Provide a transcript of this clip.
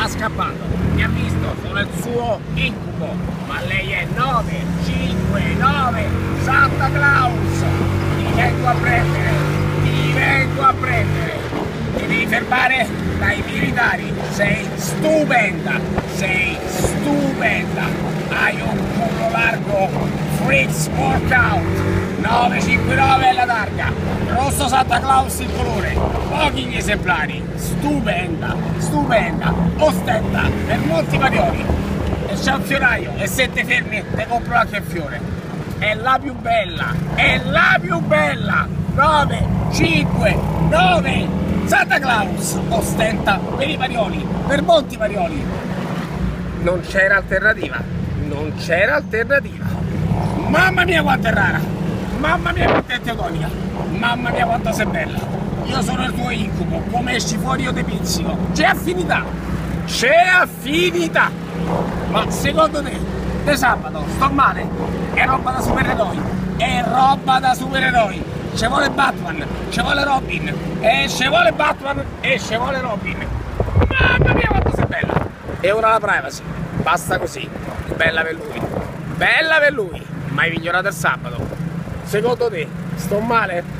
sta scappando, mi ha visto, sono il suo incubo, ma lei è 959 Santa Claus, ti vengo a prendere, ti vengo a prendere, ti devi fermare dai militari, sei stupenda, hai un culo largo, Fritz Workout, 959 è la targa, rosso Santa Claus il colore, pochi gli esemplari, stupenda, ostenta per molti varioli, e c'è un fioraio e se ti fermi ti compro anche il fiore, è la più bella, 959 Santa Claus, ostenta per i varioli, per molti varioli, non c'era alternativa, mamma mia quanto è rara, mamma mia quanto è teotonica, mamma mia quanto sei bella, io sono il tuo incubo, come esci fuori io te pizzico, c'è affinità, ma secondo te, di sabato, sto male, è roba da supereroi, ci vuole Batman, ci vuole Robin, e ci vuole Batman e ci vuole Robin, mamma mia quanto sei bella, e ora la privacy, basta così, bella per lui, ma hai migliorato il sabato, secondo te, sto male?